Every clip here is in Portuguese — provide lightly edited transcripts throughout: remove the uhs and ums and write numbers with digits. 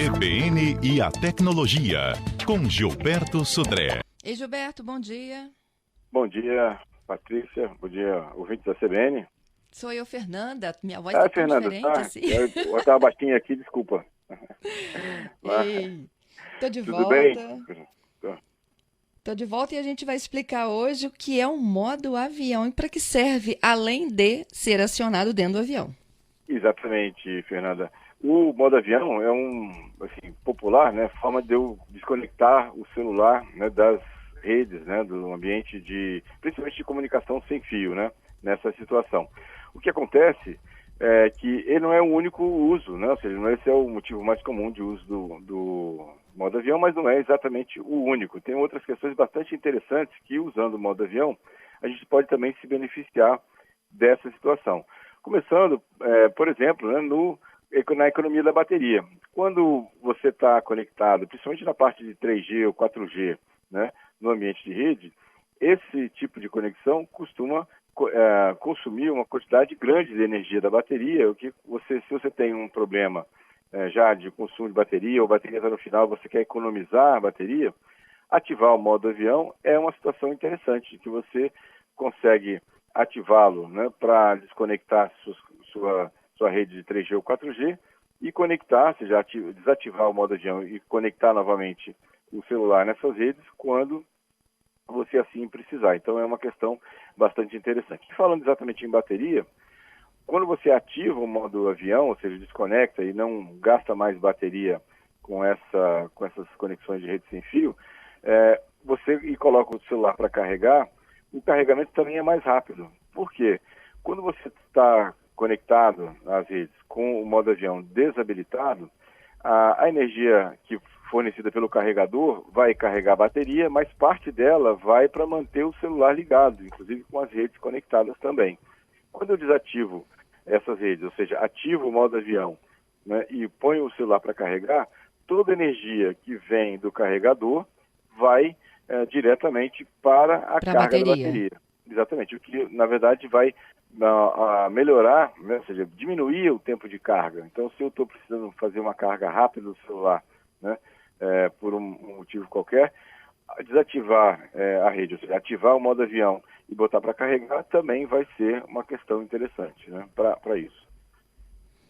CBN e a Tecnologia, com Gilberto Sudré. Ei, Gilberto, bom dia. Bom dia, Patrícia. Bom dia, ouvintes da CBN. Sou eu, Fernanda. Minha voz tá tão Fernanda, diferente tá? assim. Eu estava baixinho aqui, desculpa. Ei, tô de Tudo bem? volta. Tô de volta e a gente vai explicar hoje o que é um modo avião e para que serve, além de ser acionado dentro do avião. Exatamente, Fernanda. O modo avião é popular, né, forma de eu desconectar o celular, né, das redes, né, do ambiente principalmente de comunicação sem fio, né, nessa situação. O que acontece é que ele não é o único uso, né, ou seja, esse é o motivo mais comum de uso do modo avião, mas não é exatamente o único. Tem outras questões bastante interessantes que, usando o modo avião, a gente pode também se beneficiar dessa situação. Começando, por exemplo, né, na economia da bateria. Quando você está conectado, principalmente na parte de 3G ou 4G, né, no ambiente de rede, esse tipo de conexão costuma consumir uma quantidade grande de energia da bateria, se você tem um problema já de consumo de bateria, ou bateria está no final, você quer economizar a bateria, ativar o modo avião é uma situação interessante, que você consegue ativá-lo, né, para desconectar sua rede de 3G ou 4G e conectar, ou seja, desativar o modo avião e conectar novamente o celular nessas redes quando você assim precisar. Então é uma questão bastante interessante. Falando exatamente em bateria, quando você ativa o modo avião, ou seja, desconecta e não gasta mais bateria com essas conexões de rede sem fio, você coloca o celular para carregar, o carregamento também é mais rápido. Por quê? Quando você está conectado às redes com o modo avião desabilitado, a energia que fornecida pelo carregador vai carregar a bateria, mas parte dela vai para manter o celular ligado, inclusive com as redes conectadas também. Quando eu desativo essas redes, ou seja, ativo o modo avião, né, e ponho o celular para carregar, toda a energia que vem do carregador vai diretamente para a carga da bateria. Exatamente, o que na verdade vai melhorar, né, ou seja, diminuir o tempo de carga. Então, se eu estou precisando fazer uma carga rápida do celular, né, por um motivo qualquer, desativar a rede, ou seja, ativar o modo avião e botar para carregar também vai ser uma questão interessante, né, para isso.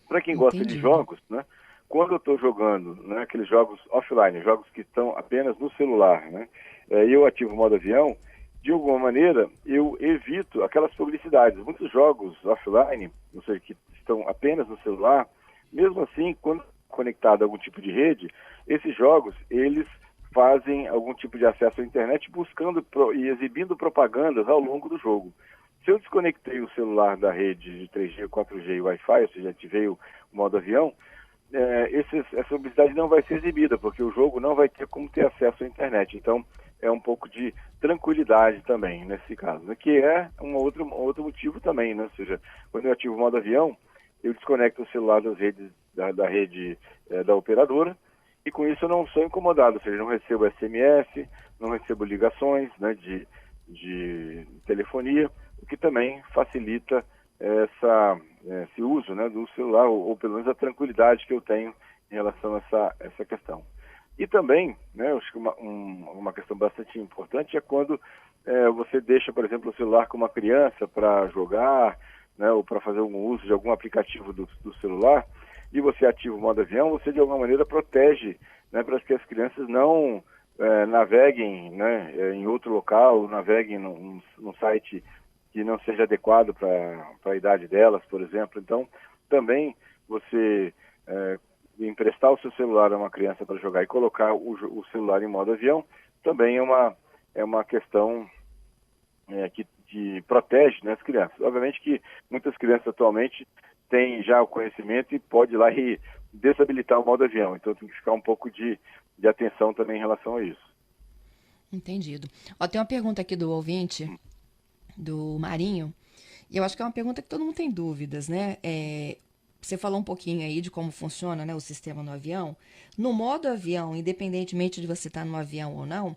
Para quem gosta de jogos, né, quando eu estou jogando, né, aqueles jogos offline, jogos que estão apenas no celular, né, e eu ativo o modo avião, de alguma maneira eu evito aquelas publicidades. Muitos jogos offline, ou seja, que estão apenas no celular, mesmo assim, quando conectado a algum tipo de rede, esses jogos, eles fazem algum tipo de acesso à internet buscando e exibindo propagandas ao longo do jogo. Se eu desconectei o celular da rede de 3G, 4G e Wi-Fi, ou seja, ativei o modo avião, essa publicidade não vai ser exibida, porque o jogo não vai ter como ter acesso à internet. Então, é um pouco de tranquilidade também, nesse caso, né? Que é um outro motivo também, né? Ou seja, quando eu ativo o modo avião, eu desconecto o celular das redes, da rede da operadora, e com isso eu não sou incomodado, ou seja, não recebo SMS, não recebo ligações, né, de telefonia, o que também facilita esse uso, né, do celular, ou pelo menos a tranquilidade que eu tenho em relação a essa questão. E também, né, eu acho que uma questão bastante importante é quando você deixa, por exemplo, o celular com uma criança para jogar, né, ou para fazer algum uso de algum aplicativo do celular, e você ativa o modo avião, você de alguma maneira protege, né, para que as crianças não naveguem, né, em outro local, naveguem num site que não seja adequado para a idade delas, por exemplo. Então, também você emprestar o seu celular a uma criança para jogar e colocar o celular em modo avião, também é uma questão que protege, né, as crianças. Obviamente que muitas crianças atualmente têm já o conhecimento e pode ir lá e desabilitar o modo avião. Então tem que ficar um pouco de atenção também em relação a isso. Entendido. Ó, tem uma pergunta aqui do ouvinte, do Marinho, e eu acho que é uma pergunta que todo mundo tem dúvidas, né? Você falou um pouquinho aí de como funciona, né, o sistema no avião. No modo avião, independentemente de você estar no avião ou não,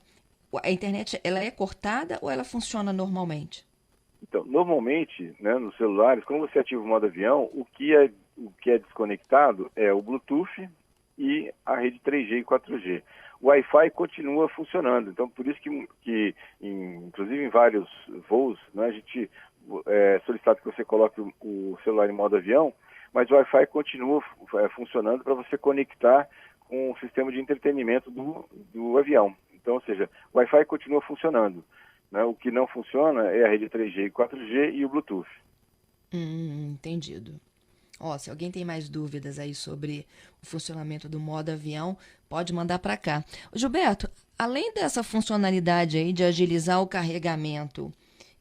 a internet ela é cortada ou ela funciona normalmente? Então, normalmente, né, nos celulares, quando você ativa o modo avião, o que é desconectado é o Bluetooth, e a rede 3G e 4G. O Wi-Fi continua funcionando, então por isso que inclusive em vários voos, né, a gente solicita que você coloque o celular em modo avião, mas o Wi-Fi continua funcionando para você conectar com o sistema de entretenimento do avião. Então, ou seja, o Wi-Fi continua funcionando, né? O que não funciona é a rede 3G e 4G e o Bluetooth. Entendido. Ó, se alguém tem mais dúvidas aí sobre o funcionamento do modo avião, pode mandar para cá. Gilberto, além dessa funcionalidade aí de agilizar o carregamento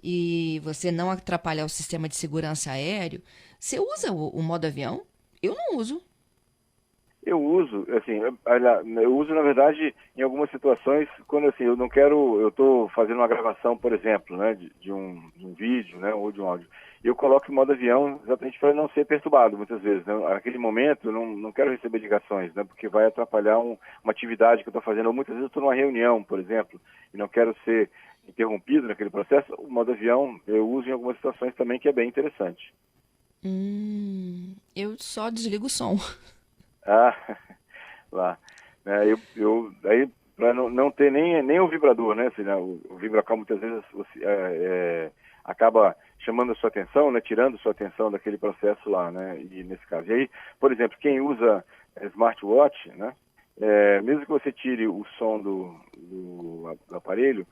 e você não atrapalhar o sistema de segurança aéreo, você usa o modo avião? Eu não uso. Eu uso, assim, na verdade, em algumas situações, quando assim, eu estou fazendo uma gravação, por exemplo, né, de um vídeo, né, ou de um áudio, e eu coloco em modo avião exatamente para não ser perturbado, muitas vezes, né? Naquele momento, eu não quero receber ligações, né, porque vai atrapalhar uma atividade que eu estou fazendo, ou muitas vezes eu estou numa reunião, por exemplo, e não quero ser interrompido naquele processo, o modo avião eu uso em algumas situações também, que é bem interessante. Eu só desligo o som. Lá. Aí, para não ter nem o vibrador, né? Assim, né? O VibraCal muitas vezes acaba chamando a sua atenção, né? Tirando a sua atenção daquele processo lá, né? E nesse caso. E aí, por exemplo, quem usa smartwatch, né? Mesmo que você tire o som do aparelho,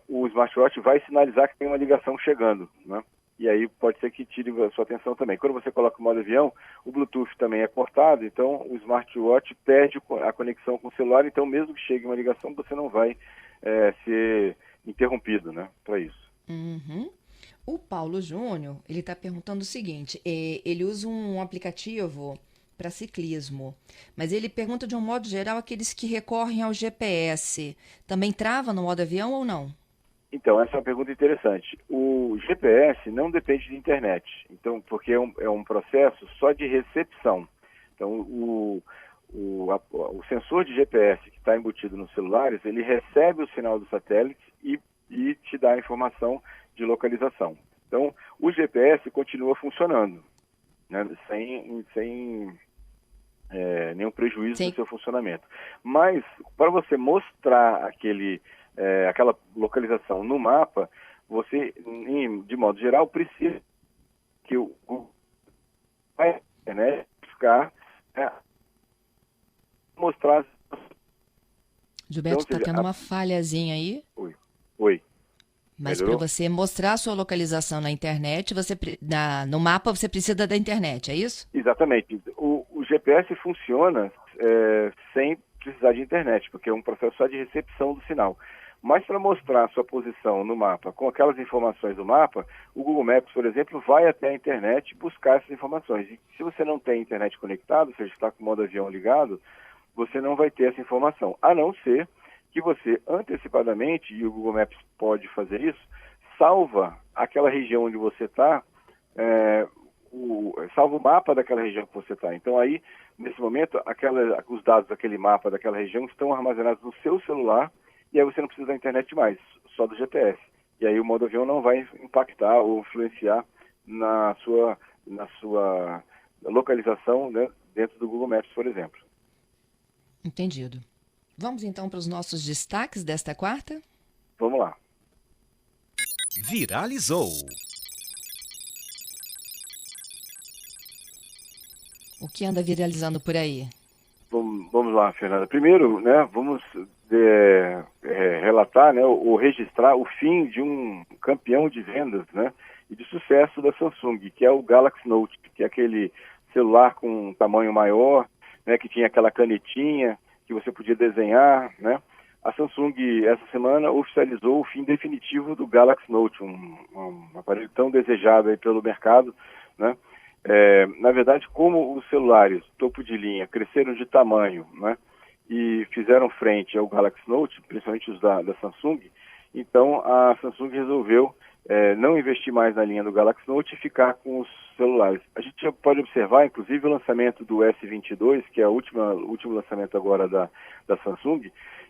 o smartwatch vai sinalizar que tem uma ligação chegando, né? E aí pode ser que tire a sua atenção também. Quando você coloca o modo avião, o Bluetooth também é cortado, então o smartwatch perde a conexão com o celular, então mesmo que chegue uma ligação, você não vai ser interrompido, né, para isso. Uhum. O Paulo Júnior, ele está perguntando o seguinte, ele usa um aplicativo para ciclismo, mas ele pergunta de um modo geral aqueles que recorrem ao GPS, também trava no modo avião ou não? Então, essa é uma pergunta interessante. O GPS não depende de internet, então, porque é um processo só de recepção. Então, o sensor de GPS que está embutido nos celulares, ele recebe o sinal do satélite e te dá a informação de localização. Então, o GPS continua funcionando, né, sem nenhum prejuízo do seu funcionamento. Mas, para você mostrar aquela localização no mapa, você, de modo geral, precisa que o Google vai buscar mostrar. Gilberto, está tendo uma falhazinha aí. Oi. Mas para você mostrar a sua localização na internet, no mapa você precisa da internet, é isso? Exatamente. O GPS funciona sem precisar de internet, porque é um processo só de recepção do sinal. Mas para mostrar a sua posição no mapa, com aquelas informações do mapa, o Google Maps, por exemplo, vai até a internet buscar essas informações. E se você não tem internet conectado, ou seja, está com o modo avião ligado, você não vai ter essa informação, a não ser que você antecipadamente, e o Google Maps pode fazer isso, salva aquela região onde você está, salva o mapa daquela região que você está. Então aí, nesse momento, os dados daquele mapa daquela região estão armazenados no seu celular, e aí você não precisa da internet mais, só do GPS. E aí o modo avião não vai impactar ou influenciar na sua localização, né, dentro do Google Maps, por exemplo. Entendido. Vamos então para os nossos destaques desta quarta? Vamos lá. Viralizou. O que anda viralizando por aí? Vamos lá, Fernanda. Primeiro, né, vamos relatar, né, ou registrar o fim de um campeão de vendas, né, e de sucesso da Samsung, que é o Galaxy Note, que é aquele celular com um tamanho maior, né, que tinha aquela canetinha que você podia desenhar, né. A Samsung, essa semana, oficializou o fim definitivo do Galaxy Note, um aparelho tão desejado aí pelo mercado, né. Na verdade, como os celulares topo de linha cresceram de tamanho, né, e fizeram frente ao Galaxy Note, principalmente os da Samsung, então a Samsung resolveu não investir mais na linha do Galaxy Note e ficar com os celulares. A gente já pode observar, inclusive, o lançamento do S22, que é o último lançamento agora da Samsung,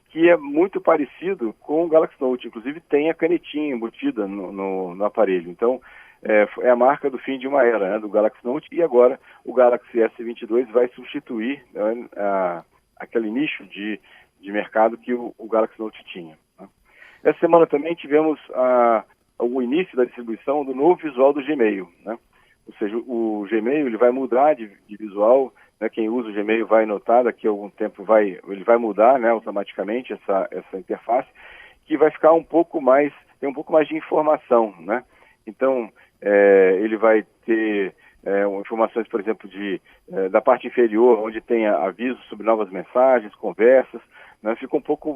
que é muito parecido com o Galaxy Note, inclusive tem a canetinha embutida no aparelho. Então, é a marca do fim de uma era, né, do Galaxy Note, e agora o Galaxy S22 vai substituir, né, aquele nicho de mercado que o Galaxy Note tinha, né. Essa semana também tivemos o início da distribuição do novo visual do Gmail, né? Ou seja, o Gmail ele vai mudar de visual, né? Quem usa o Gmail vai notar, daqui a algum tempo ele vai mudar, né, automaticamente essa interface, que vai ficar tem um pouco mais de informação, né? Então, ele vai ter informações, por exemplo, da parte inferior, onde tem avisos sobre novas mensagens, conversas, né? Fica um pouco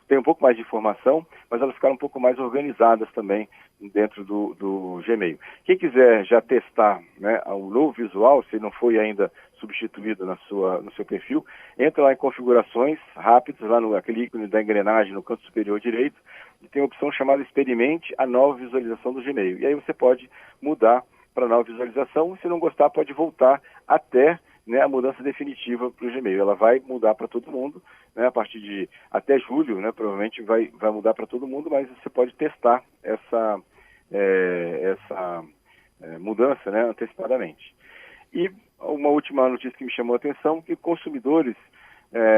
tem um pouco mais de informação, mas elas ficaram um pouco mais organizadas também dentro do Gmail. Quem quiser já testar, né, o novo visual, se não foi ainda substituído no seu perfil, entra lá em configurações rápidas, lá naquele ícone da engrenagem no canto superior direito, e tem a opção chamada Experimente a nova visualização do Gmail. E aí você pode mudar para a nova visualização, se não gostar pode voltar até, né, a mudança definitiva para o Gmail. Ela vai mudar para todo mundo, né, a partir de até julho, né, provavelmente vai mudar para todo mundo, mas você pode testar essa mudança, né, antecipadamente. E uma última notícia que me chamou a atenção, que consumidores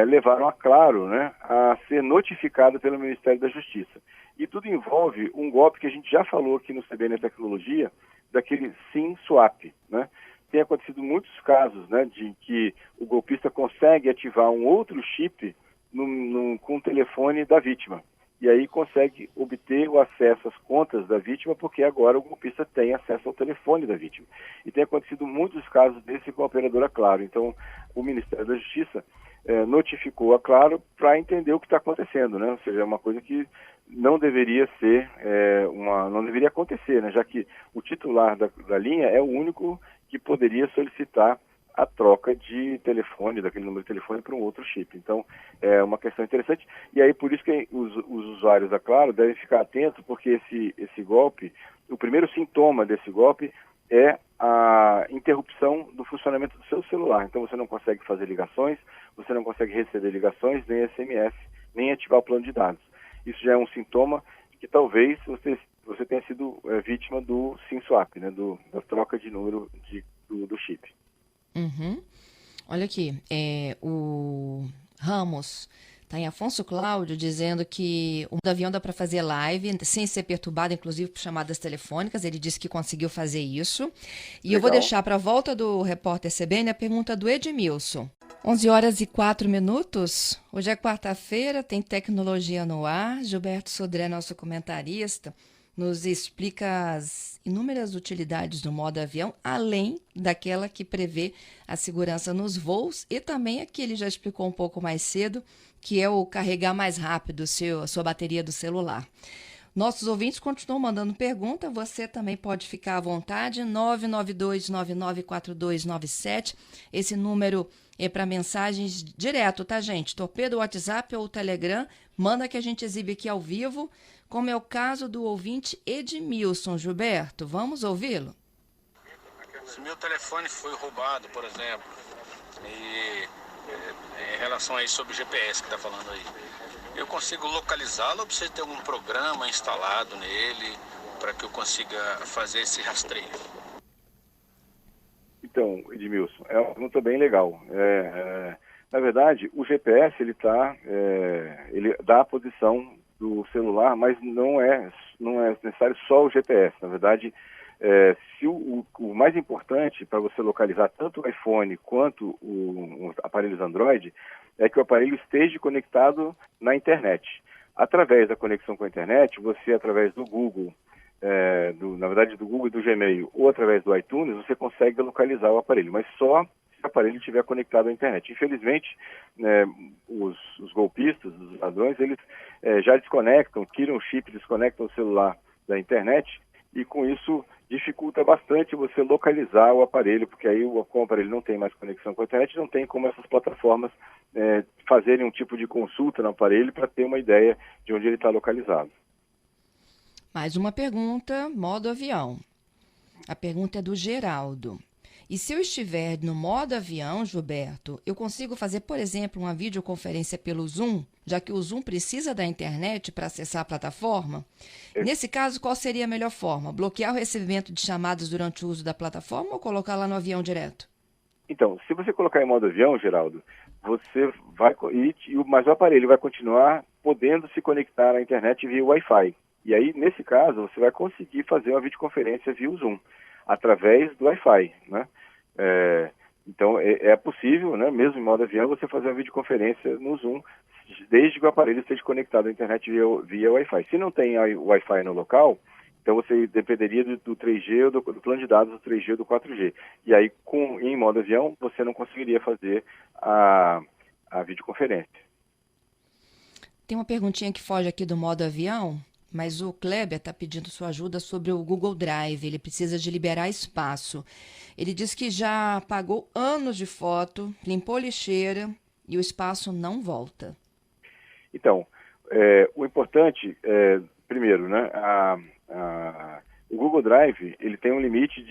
levaram a Claro, né, a ser notificado pelo Ministério da Justiça. E tudo envolve um golpe que a gente já falou aqui no CBN Tecnologia, daquele SIM swap, né? Tem acontecido muitos casos, né, de que o golpista consegue ativar um outro chip com o telefone da vítima. E aí consegue obter o acesso às contas da vítima, porque agora o golpista tem acesso ao telefone da vítima. E tem acontecido muitos casos desse com a operadora Claro. Então, o Ministério da Justiça notificou a Claro para entender o que está acontecendo, né? Ou seja, é uma coisa que não deveria ser, não deveria acontecer, né? Já que o titular da linha é o único que poderia solicitar a troca de telefone, daquele número de telefone para um outro chip. Então, é uma questão interessante. E aí, por isso que os usuários da Claro devem ficar atentos, porque esse golpe, o primeiro sintoma desse golpe é a interrupção do funcionamento do seu celular. Então, você não consegue fazer ligações, você não consegue receber ligações, nem SMS, nem ativar o plano de dados. Isso já é um sintoma que talvez você tenha sido vítima do SIM swap, né, da troca de número do chip. Uhum. Olha aqui, o Ramos está em Afonso Cláudio dizendo que o avião dá para fazer live sem ser perturbado, inclusive por chamadas telefônicas. Ele disse que conseguiu fazer isso. E Legal. Eu vou deixar para a volta do repórter CBN a pergunta do Edmilson. 11h04. Hoje é quarta-feira, tem tecnologia no ar. Gilberto Sodré, nosso comentarista, nos explica as inúmeras utilidades do modo avião, além daquela que prevê a segurança nos voos e também a que ele já explicou um pouco mais cedo, que é o carregar mais rápido a sua bateria do celular. Nossos ouvintes continuam mandando pergunta, você também pode ficar à vontade, 992994297, esse número é para mensagens direto, tá, gente? Torpedo, WhatsApp ou Telegram, manda que a gente exibe aqui ao vivo, como é o caso do ouvinte Edmilson. Gilberto, vamos ouvi-lo? Se meu telefone foi roubado, por exemplo, e em relação aí sobre o GPS que está falando aí, eu consigo localizá-lo ou precisa ter algum programa instalado nele para que eu consiga fazer esse rastreio? Então, Edmilson, é uma pergunta bem legal. Na verdade, o GPS ele dá a posição do celular, mas não é necessário só o GPS. Na verdade, se o mais importante para você localizar tanto o iPhone quanto os aparelhos Android é que o aparelho esteja conectado na internet. Através da conexão com a internet, você, através do Google, na verdade do Google e do Gmail, ou através do iTunes, você consegue localizar o aparelho, mas só se o aparelho estiver conectado à internet. Infelizmente, os golpistas, os ladrões, eles já desconectam, tiram o chip, desconectam o celular da internet, e com isso dificulta bastante você localizar o aparelho, porque aí o aparelho não tem mais conexão com a internet, não tem como essas plataformas fazerem um tipo de consulta no aparelho para ter uma ideia de onde ele está localizado. Mais uma pergunta, modo avião. A pergunta é do Geraldo. E se eu estiver no modo avião, Gilberto, eu consigo fazer, por exemplo, uma videoconferência pelo Zoom, já que o Zoom precisa da internet para acessar a plataforma? Nesse caso, qual seria a melhor forma? Bloquear o recebimento de chamadas durante o uso da plataforma ou colocar lá no avião direto? Então, se você colocar em modo avião, Geraldo, você vai, mas o aparelho vai continuar podendo se conectar à internet via Wi-Fi. E aí, nesse caso, você vai conseguir fazer uma videoconferência via Zoom, através do Wi-Fi, né? Então, é possível, né, mesmo em modo avião, você fazer uma videoconferência no Zoom, desde que o aparelho esteja conectado à internet via Wi-Fi. Se não tem Wi-Fi no local, então você dependeria do 3G ou do plano de dados do 3G ou do 4G. E aí, em modo avião, você não conseguiria fazer a videoconferência. Tem uma perguntinha que foge aqui do modo avião, mas o Kleber está pedindo sua ajuda sobre o Google Drive. Ele precisa de liberar espaço. Ele diz que já apagou anos de foto, limpou lixeira e o espaço não volta. Então, o importante, primeiro, né, o Google Drive ele tem um limite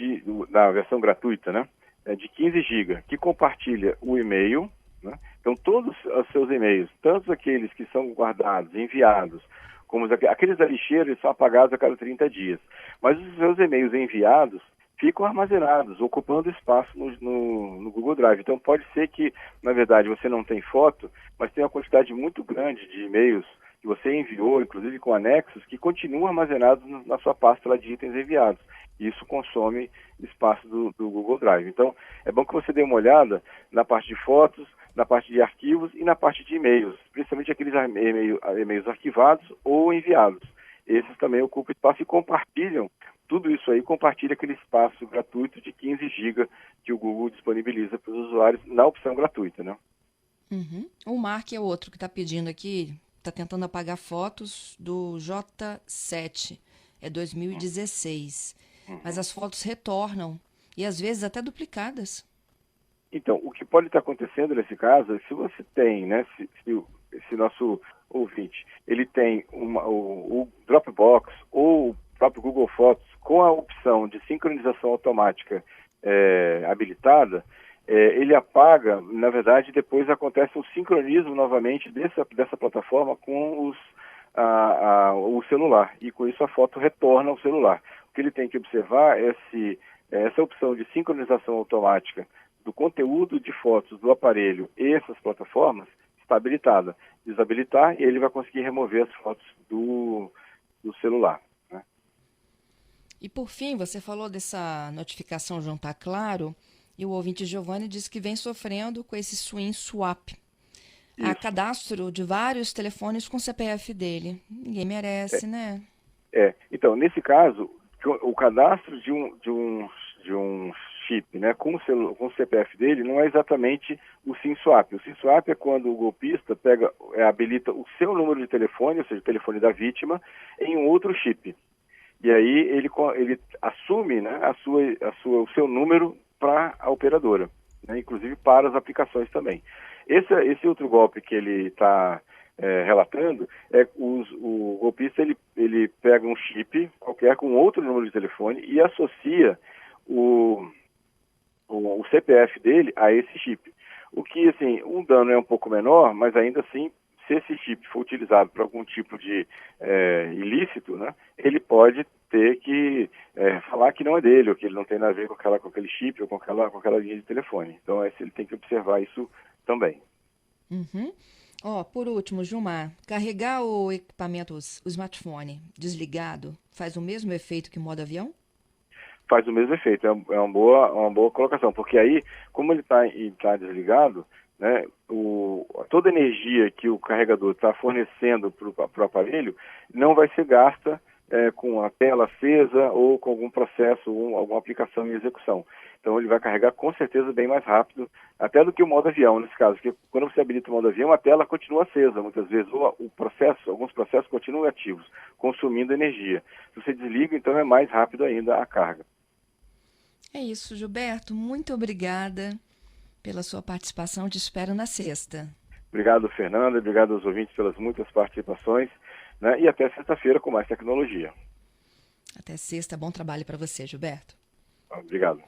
na versão gratuita, né, de 15 GB, que compartilha o e-mail, né? Então todos os seus e-mails, tanto aqueles que são guardados, enviados, como aqueles da lixeira, eles são apagados a cada 30 dias. Mas os seus e-mails enviados ficam armazenados, ocupando espaço no Google Drive. Então pode ser que, na verdade, você não tem foto, mas tem uma quantidade muito grande de e-mails que você enviou, inclusive com anexos, que continuam armazenados na sua pasta lá de itens enviados. Isso consome espaço do Google Drive. Então, é bom que você dê uma olhada na parte de fotos, na parte de arquivos e na parte de e-mails, principalmente aqueles e-mails arquivados ou enviados. Esses também ocupam espaço e compartilham, tudo isso aí compartilha aquele espaço gratuito de 15 GB que o Google disponibiliza para os usuários na opção gratuita, né? Uhum. O Mark é outro que está pedindo aqui, está tentando apagar fotos do J7, é 2016, mas as fotos retornam e às vezes até duplicadas. Então, o que pode estar acontecendo nesse caso, se você tem, né, se nosso ouvinte, ele tem o Dropbox ou o próprio Google Fotos com a opção de sincronização automática habilitada, ele apaga, na verdade, depois acontece um sincronismo novamente dessa plataforma com o celular, e com isso a foto retorna ao celular. O que ele tem que observar é se essa opção de sincronização automática do conteúdo de fotos do aparelho e essas plataformas está habilitada. Desabilitar e ele vai conseguir remover as fotos do celular, né? E por fim, você falou dessa notificação juntar claro, e o ouvinte Giovanni disse que vem sofrendo com esse swing swap. Há cadastro de vários telefones com o CPF dele. Ninguém merece, né? Então, nesse caso, o cadastro de um chip, né, com o CPF dele não é exatamente o SIM swap. O SIM swap é quando o golpista habilita o seu número de telefone, ou seja, o telefone da vítima, em um outro chip. E aí ele assume, né, o seu número para a operadora, né, inclusive para as aplicações também. Esse outro golpe que ele está relatando o golpista ele pega um chip qualquer com outro número de telefone e associa o CPF dele a esse chip. O que, assim, um dano é um pouco menor, mas ainda assim, se esse chip for utilizado para algum tipo de ilícito, né, ele pode ter que falar que não é dele, ou que ele não tem nada a ver com aquele chip ou com aquela linha de telefone. Então, ele tem que observar isso também. Uhum. Por último, Gilmar, carregar o equipamento, o smartphone, desligado, faz o mesmo efeito que o modo avião? Faz o mesmo efeito, é uma boa colocação, porque aí, como ele está desligado, né, toda a energia que o carregador está fornecendo para o aparelho não vai ser gasta com a tela acesa ou com algum processo, alguma aplicação em execução. Então ele vai carregar com certeza bem mais rápido, até do que o modo avião nesse caso, porque quando você habilita o modo avião, a tela continua acesa muitas vezes, ou alguns processos continuam ativos, consumindo energia. Se você desliga, então é mais rápido ainda a carga. É isso, Gilberto. Muito obrigada pela sua participação. Te espero na sexta. Obrigado, Fernanda. Obrigado aos ouvintes pelas muitas participações, né? E até sexta-feira com mais tecnologia. Até sexta. Bom trabalho para você, Gilberto. Obrigado.